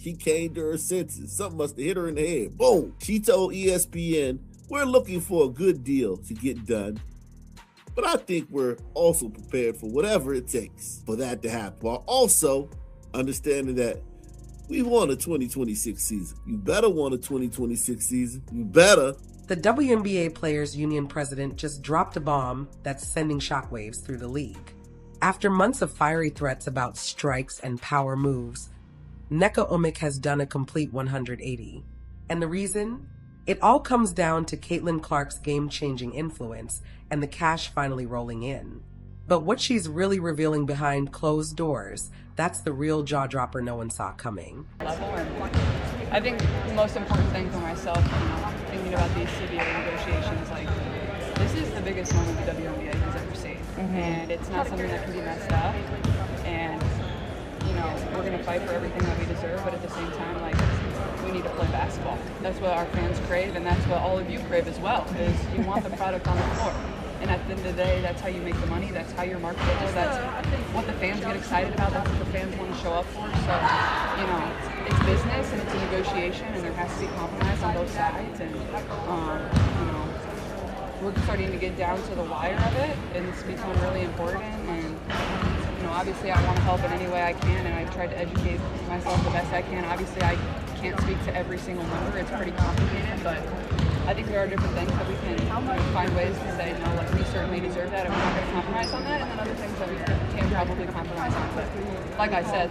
she came to her senses. Something must have hit her in the head. Boom! She told ESPN, we're looking for a good deal to get done, but I think we're also prepared for whatever it takes for that to happen, while also understanding that we want a 2026 season. You better want a 2026 season. You better. The WNBA Players Union president just dropped a bomb that's sending shockwaves through the league. After months of fiery threats about strikes and power moves, Nneka Omik has done a complete 180. And the reason? It all comes down to Caitlin Clark's game-changing influence and the cash finally rolling in. But what she's really revealing behind closed doors, that's the real jaw-dropper no one saw coming. I think the most important thing for myself, thinking about these CBA negotiations, this is the biggest moment the WNBA has ever seen. And it's not something that can be messed up. And, we're going to fight for everything that we deserve, but at the same time, we need to play basketball. That's what our fans crave, and that's what all of you crave as well, is you want the product on the floor. And at the end of the day, that's how you make the money, that's how you're marketable, that's what the fans get excited about, that's what the fans want to show up for. So, it's business and it's a negotiation, and there has to be compromise on both sides. And, we're starting to get down to the wire of it, and it's become really important. And, obviously I want to help in any way I can, and I've tried to educate myself the best I can. Obviously I can't speak to every single number, it's pretty complicated, but I think there are different things that we can find ways to say, no, we certainly deserve that and we're not going to compromise on that, and then other things that we can probably compromise on. But like I said,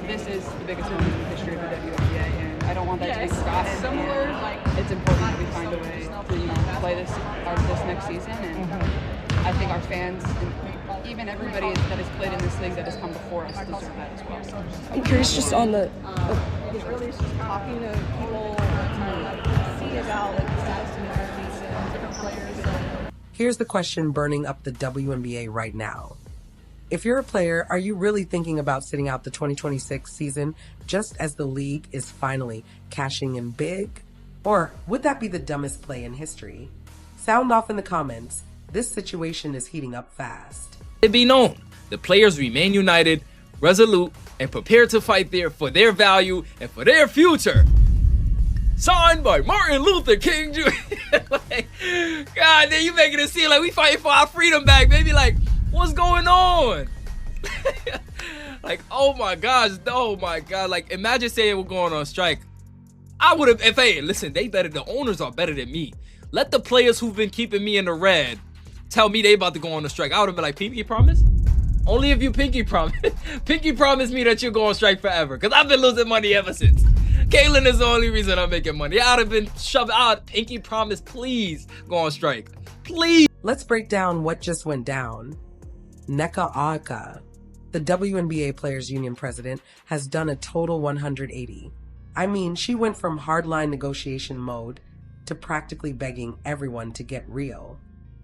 this is the biggest moment in the history of the WNBA, and I don't want that to be forgotten. It's important that we find a way to play this next season, and I think our fans and even everybody that has played in this league that has come before us deserve that as well. I'm curious just on the... really is just talking to people, see about the status of these different players. Here's the question burning up the WNBA right now. If you're a player, are you really thinking about sitting out the 2026 season just as the league is finally cashing in big? Or would that be the dumbest play in history? Sound off in the comments. This situation is heating up fast. It be known, the players remain united, resolute, and prepared to fight for their value and for their future. Signed by Martin Luther King Jr. God, then you making it seem like we fighting for our freedom back, baby. What's going on? Oh my gosh, oh my God. Imagine saying we're going on strike. I would have, listen, the owners are better than me. Let the players who've been keeping me in the red tell me they about to go on a strike. I would have been like, pinky promise? Only if you pinky promise. Pinky promise me that you'll go on strike forever. Because I've been losing money ever since. Caitlin is the only reason I'm making money. I'd have been shoved out. Pinky promise, please go on strike. Please. Let's break down what just went down. Nneka Omik, the WNBA Players Union president, has done a total 180. She went from hardline negotiation mode to practically begging everyone to get real.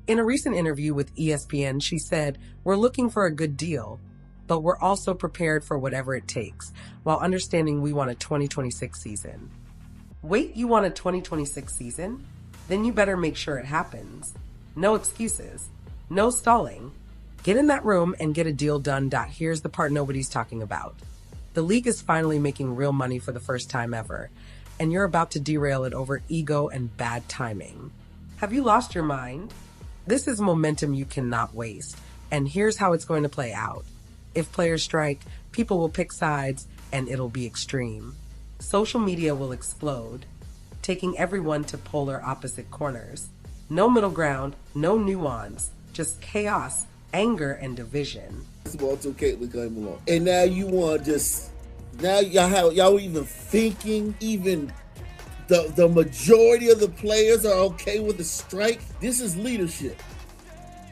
In a recent interview with ESPN, she said, "We're looking for a good deal, but we're also prepared for whatever it takes, while understanding we want a 2026 season." Wait, you want a 2026 season? Then you better make sure it happens. No excuses. No stalling. Get in that room and get a deal done. Here's the part nobody's talking about. The league is finally making real money for the first time ever, and you're about to derail it over ego and bad timing. Have you lost your mind? This is momentum you cannot waste, and here's how it's going to play out. If players strike, people will pick sides, and it'll be extreme. Social media will explode, taking everyone to polar opposite corners. No middle ground, no nuance, just chaos, anger, and division. Until Caitlin came along. And now you want y'all even thinking, the majority of the players are okay with the strike. This is leadership.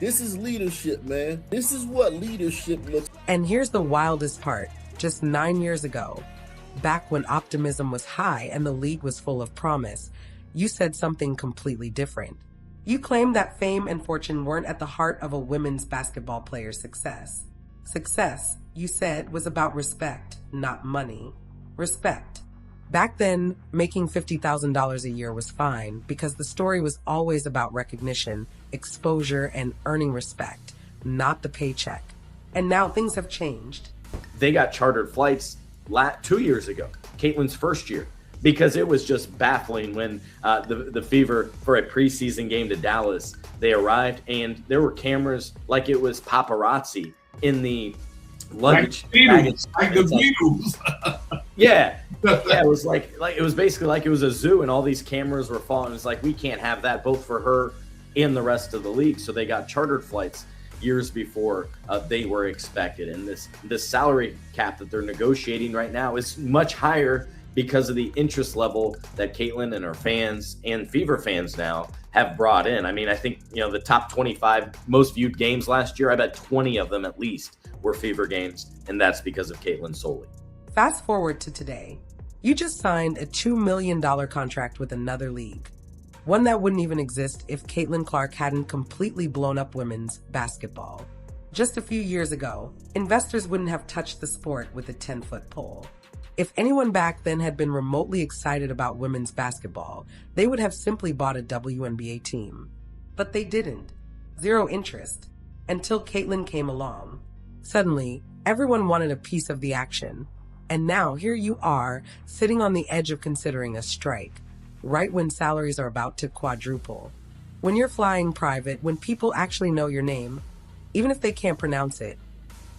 This is leadership, man. This is what leadership looks like. And here's the wildest part. Just 9 years ago, back when optimism was high and the league was full of promise, you said something completely different. You claimed that fame and fortune weren't at the heart of a women's basketball player's success. Success, you said, was about respect, not money. Respect. Back then, making $50,000 a year was fine because the story was always about recognition, exposure, and earning respect, not the paycheck. And now things have changed. They got chartered flights 2 years ago, Caitlin's first year, because it was just baffling when the Fever, for a preseason game to Dallas, they arrived and there were cameras like it was paparazzi in the luggage. Like the Beatles. Yeah. Yeah, it was like it was basically like it was a zoo and all these cameras were following. It's like, we can't have that, both for her and the rest of the league. So they got chartered flights years before they were expected. And this salary cap that they're negotiating right now is much higher because of the interest level that Caitlin and her fans and Fever fans now have brought in. I mean, I think, the top 25 most viewed games last year, I bet 20 of them at least were Fever games, and that's because of Caitlin solely. Fast forward to today. You just signed a $2 million contract with another league. One that wouldn't even exist if Caitlin Clark hadn't completely blown up women's basketball. Just a few years ago, investors wouldn't have touched the sport with a 10-foot pole. If anyone back then had been remotely excited about women's basketball, they would have simply bought a WNBA team. But they didn't. Zero interest. Until Caitlin came along. Suddenly, everyone wanted a piece of the action. And now here you are, sitting on the edge of considering a strike, right when salaries are about to quadruple. When you're flying private, when people actually know your name, even if they can't pronounce it,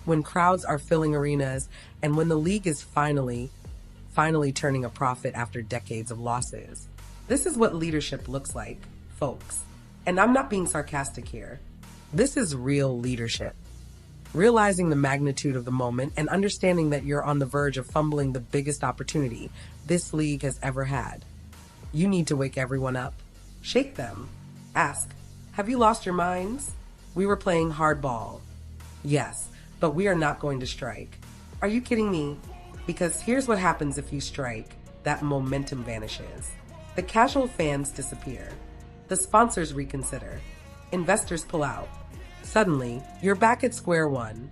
when crowds are filling arenas, and when the league is finally turning a profit after decades of losses. This is what leadership looks like, folks. And I'm not being sarcastic here. This is real leadership. Realizing the magnitude of the moment and understanding that you're on the verge of fumbling the biggest opportunity this league has ever had. You need to wake everyone up. Shake them. Ask, have you lost your minds? We were playing hardball. Yes, but we are not going to strike. Are you kidding me? Because here's what happens if you strike. That momentum vanishes. The casual fans disappear. The sponsors reconsider. Investors pull out. Suddenly, you're back at square one,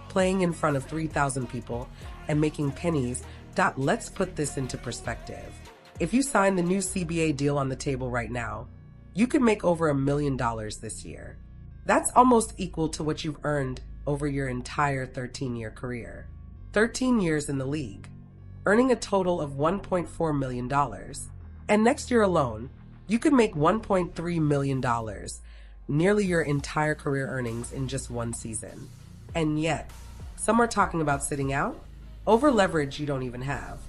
playing in front of 3,000 people and making pennies. Let's put this into perspective. If you sign the new CBA deal on the table right now, you could make over $1 million this year. That's almost equal to what you've earned over your entire 13-year career. 13 years in the league, earning a total of $1.4 million. And next year alone, you could make $1.3 million, nearly your entire career earnings in just one season. And yet, some are talking about sitting out over leverage you don't even have,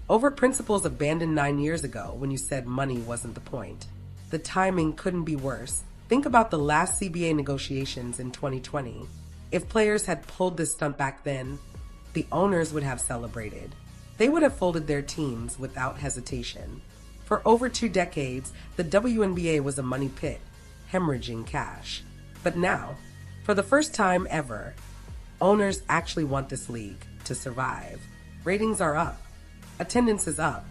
over principles abandoned 9 years ago when you said money wasn't the point. The timing couldn't be worse. Think about the last CBA negotiations in 2020. If players had pulled this stunt back then, the owners would have celebrated. They would have folded their teams without hesitation. For over 2 decades, the WNBA was a money pit, hemorrhaging cash. But now, for the first time ever, owners actually want this league to survive. Ratings are up. Attendance is up.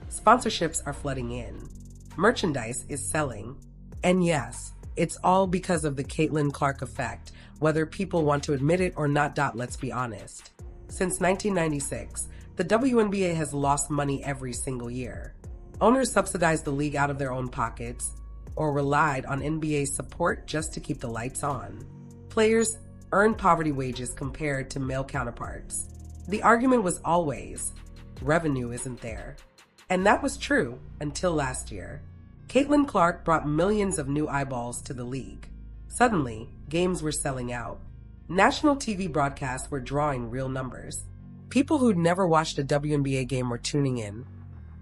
Sponsorships are flooding in. Merchandise is selling. And yes, it's all because of the Caitlin Clark effect, whether people want to admit it or not. Let's be honest. Since 1996, the WNBA has lost money every single year. Owners subsidized the league out of their own pockets or relied on NBA support just to keep the lights on. Players earned poverty wages compared to male counterparts. The argument was always, revenue isn't there. And that was true until last year. Caitlin Clark brought millions of new eyeballs to the league. Suddenly, games were selling out. National TV broadcasts were drawing real numbers. People who'd never watched a WNBA game were tuning in,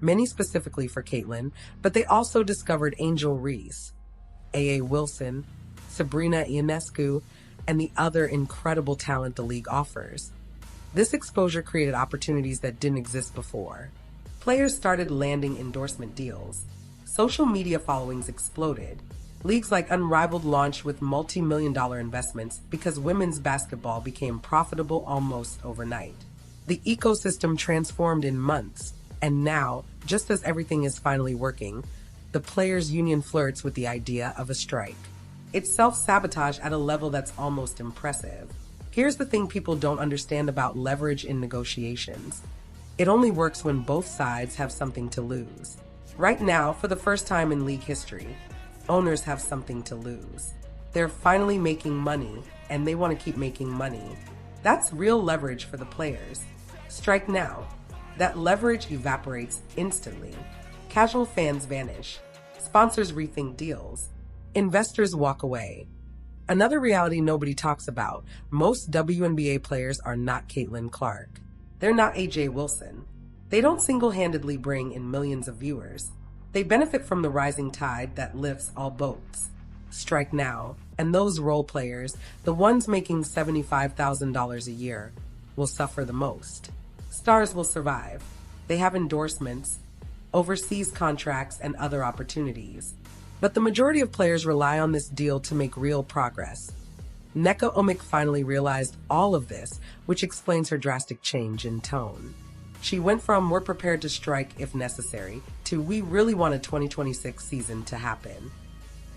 many specifically for Caitlin, but they also discovered Angel Reese, A.A. Wilson, Sabrina Ionescu, and the other incredible talent the league offers. This exposure created opportunities that didn't exist before. Players started landing endorsement deals. Social media followings exploded. Leagues like Unrivaled launched with multi-million-dollar investments because women's basketball became profitable almost overnight. The ecosystem transformed in months, and now, just as everything is finally working, the players' union flirts with the idea of a strike. It's self-sabotage at a level that's almost impressive. Here's the thing people don't understand about leverage in negotiations. It only works when both sides have something to lose. Right now, for the first time in league history, owners have something to lose. They're finally making money, and they want to keep making money. That's real leverage for the players. Strike now. That leverage evaporates instantly. Casual fans vanish. Sponsors rethink deals. Investors walk away. Another reality nobody talks about: most WNBA players are not Caitlin Clark. They're not AJ Wilson. They don't single-handedly bring in millions of viewers. They benefit from the rising tide that lifts all boats. Strike now, and those role players, the ones making $75,000 a year, will suffer the most. Stars will survive. They have endorsements, overseas contracts, and other opportunities. But the majority of players rely on this deal to make real progress. Nneka Omik finally realized all of this, which explains her drastic change in tone. She went from "we're prepared to strike if necessary" to "we really want a 2026 season to happen."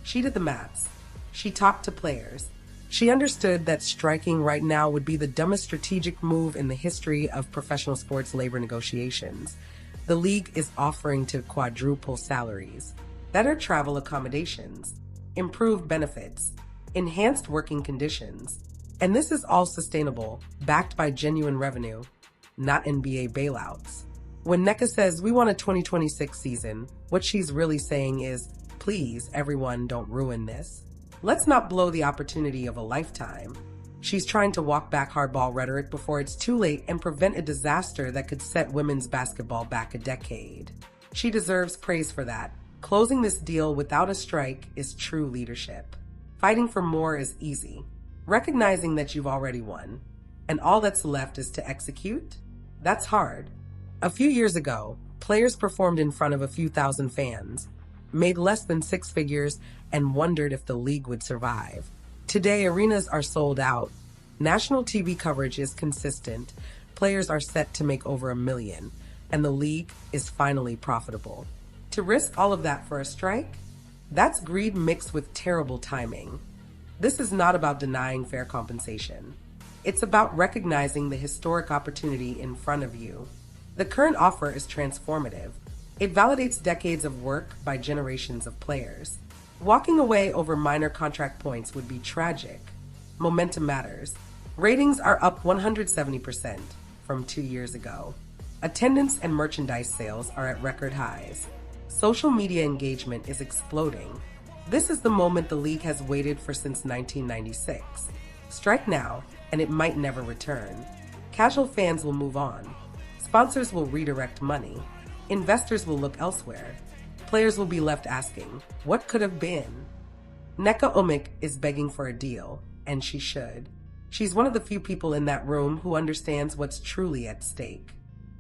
She did the maths. She talked to players. She understood that striking right now would be the dumbest strategic move in the history of professional sports labor negotiations. The league is offering to quadruple salaries, better travel accommodations, improved benefits, enhanced working conditions. And this is all sustainable, backed by genuine revenue, not NBA bailouts. When Nneka says "we want a 2026 season," what she's really saying is, please, everyone, don't ruin this. Let's not blow the opportunity of a lifetime. She's trying to walk back hardball rhetoric before it's too late and prevent a disaster that could set women's basketball back a decade. She deserves praise for that. Closing this deal without a strike is true leadership. Fighting for more is easy. Recognizing that you've already won, and all that's left is to execute, that's hard. A few years ago, players performed in front of a few thousand fans, made less than six figures, and wondered if the league would survive. Today, arenas are sold out. National TV coverage is consistent. Players are set to make over $1 million, and the league is finally profitable. To risk all of that for a strike? That's greed mixed with terrible timing. This is not about denying fair compensation. It's about recognizing the historic opportunity in front of you. The current offer is transformative. It validates decades of work by generations of players. Walking away over minor contract points would be tragic. Momentum matters. Ratings are up 170% from 2 years ago. Attendance and merchandise sales are at record highs. Social media engagement is exploding. This is the moment the league has waited for since 1996. Strike now, and it might never return. Casual fans will move on. Sponsors will redirect money. Investors will look elsewhere. Players will be left asking, what could have been? Nneka Omik is begging for a deal, and she should. She's one of the few people in that room who understands what's truly at stake.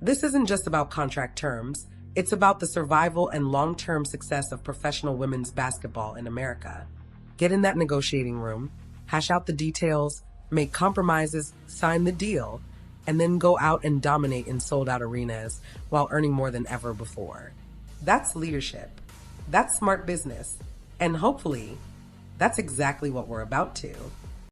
This isn't just about contract terms. It's about the survival and long-term success of professional women's basketball in America. Get in that negotiating room, hash out the details, make compromises, sign the deal, and then go out and dominate in sold-out arenas while earning more than ever before. That's leadership. That's smart business. And hopefully, that's exactly what we're about to.